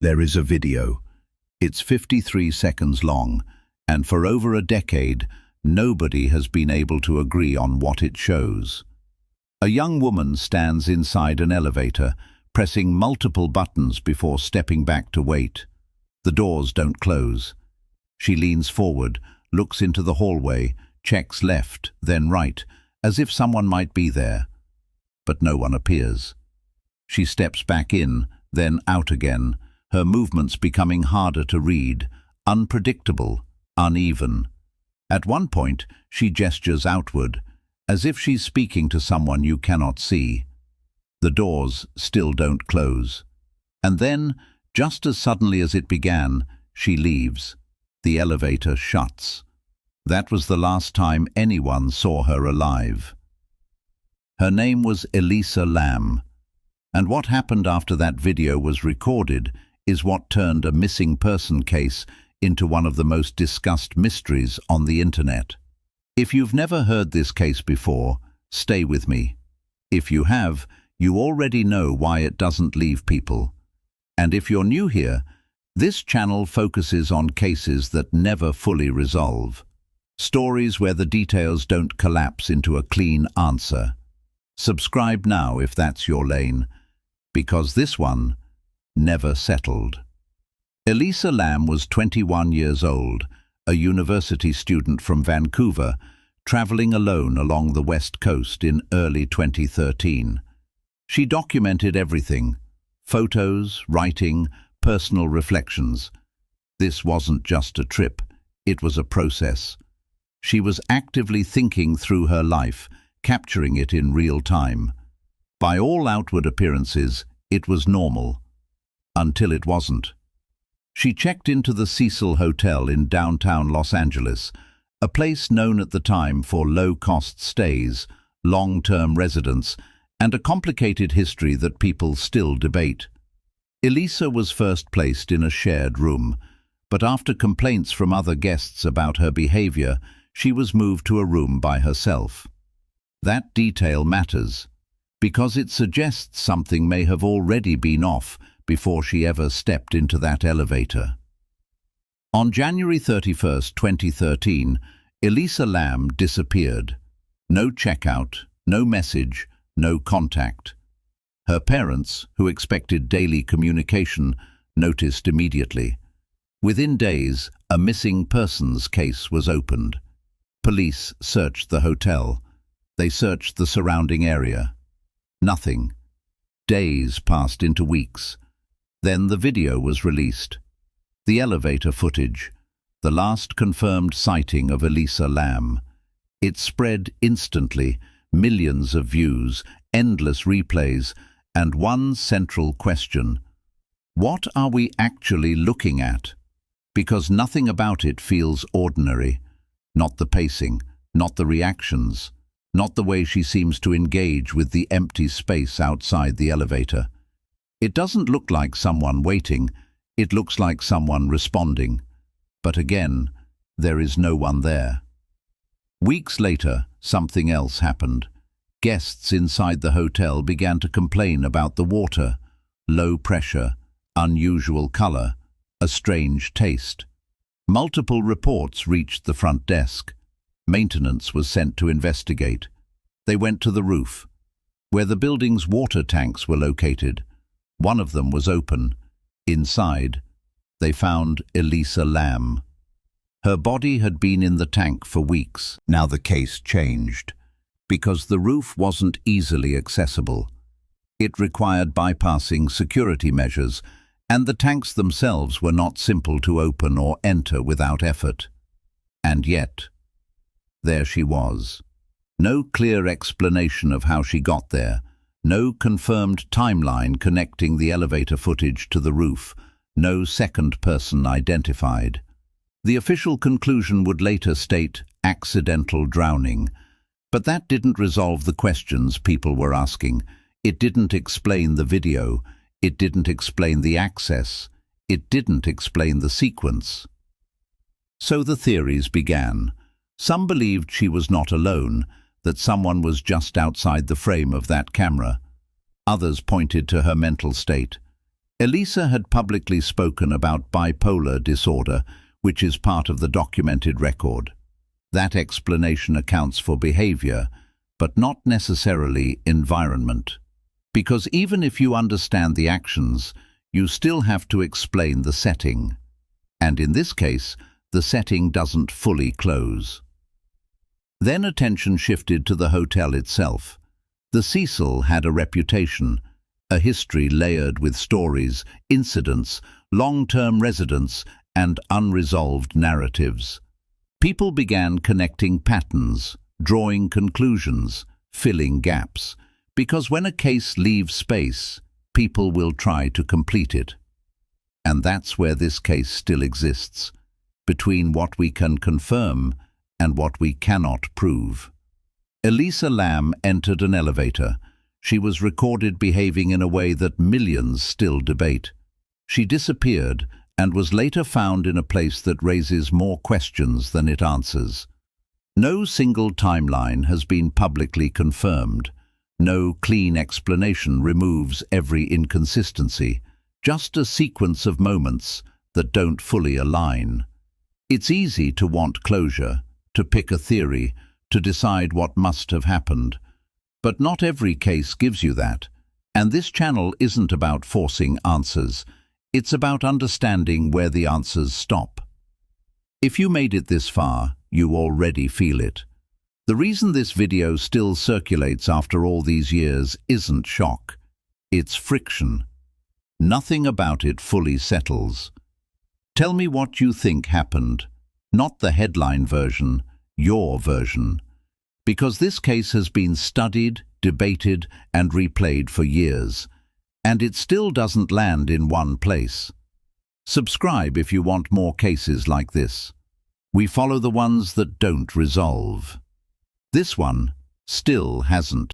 There is a video. It's 53 seconds long, and for over a decade, nobody has been able to agree on what it shows. A young woman stands inside an elevator, pressing multiple buttons before stepping back to wait. The doors don't close. She leans forward, looks into the hallway, checks left, then right, as if someone might be there. But no one appears. She steps back in, then out again, her movements becoming harder to read, unpredictable, uneven. At one point, she gestures outward, as if she's speaking to someone you cannot see. The doors still don't close. And then, just as suddenly as it began, she leaves. The elevator shuts. That was the last time anyone saw her alive. Her name was Elisa Lam, and what happened after that video was recorded is what turned a missing person case into one of the most discussed mysteries on the internet. If you've never heard this case before, stay with me. If you have, you already know why it doesn't leave people. And if you're new here, this channel focuses on cases that never fully resolve. Stories where the details don't collapse into a clean answer. Subscribe now if that's your lane, because this one never settled. Elisa Lam was 21 years old, a university student from Vancouver, traveling alone along the West Coast in early 2013. She documented everything: photos, writing, personal reflections. This wasn't just a trip, it was a process. She was actively thinking through her life, capturing it in real time. By all outward appearances, it was normal. Until it wasn't. She checked into the Cecil Hotel in downtown Los Angeles, a place known at the time for low-cost stays, long-term residence, and a complicated history that people still debate. Elisa was first placed in a shared room, but after complaints from other guests about her behavior, she was moved to a room by herself. That detail matters, because it suggests something may have already been off before she ever stepped into that elevator. On January 31, 2013, Elisa Lam disappeared. No checkout, no message, no contact. Her parents, who expected daily communication, noticed immediately. Within days, a missing persons case was opened. Police searched the hotel. They searched the surrounding area. Nothing. Days passed into weeks. Then the video was released. The elevator footage, the last confirmed sighting of Elisa Lam. It spread instantly, millions of views, endless replays, and one central question: what are we actually looking at? Because nothing about it feels ordinary. Not the pacing, not the reactions, not the way she seems to engage with the empty space outside the elevator. It doesn't look like someone waiting, it looks like someone responding. But again, there is no one there. Weeks later, something else happened. Guests inside the hotel began to complain about the water: low pressure, unusual color, a strange taste. Multiple reports reached the front desk. Maintenance was sent to investigate. They went to the roof, where the building's water tanks were located. One of them was open. Inside, they found Elisa Lam. Her body had been in the tank for weeks. Now the case changed, because the roof wasn't easily accessible. It required bypassing security measures, and the tanks themselves were not simple to open or enter without effort. And yet, there she was. No clear explanation of how she got there, no confirmed timeline connecting the elevator footage to the roof, no second person identified. The official conclusion would later state accidental drowning, but that didn't resolve the questions people were asking. It didn't explain the video, it didn't explain the access, it didn't explain the sequence. So the theories began. Some believed she was not alone, that someone was just outside the frame of that camera. Others pointed to her mental state. Elisa had publicly spoken about bipolar disorder, which is part of the documented record. That explanation accounts for behavior, but not necessarily environment. Because even if you understand the actions, you still have to explain the setting. And in this case, the setting doesn't fully close. Then attention shifted to the hotel itself. The Cecil had a reputation, a history layered with stories, incidents, long-term residents, and unresolved narratives. People began connecting patterns, drawing conclusions, filling gaps, because when a case leaves space, people will try to complete it. And that's where this case still exists, between what we can confirm and what we cannot prove. Elisa Lam entered an elevator. She was recorded behaving in a way that millions still debate. She disappeared and was later found in a place that raises more questions than it answers. No single timeline has been publicly confirmed. No clean explanation removes every inconsistency, just a sequence of moments that don't fully align. It's easy to want closure, to pick a theory, to decide what must have happened. But not every case gives you that. And this channel isn't about forcing answers. It's about understanding where the answers stop. If you made it this far, you already feel it. The reason this video still circulates after all these years isn't shock. It's friction. Nothing about it fully settles. Tell me what you think happened. Not the headline version, your version. Because this case has been studied, debated, and replayed for years. And it still doesn't land in one place. Subscribe if you want more cases like this. We follow the ones that don't resolve. This one still hasn't.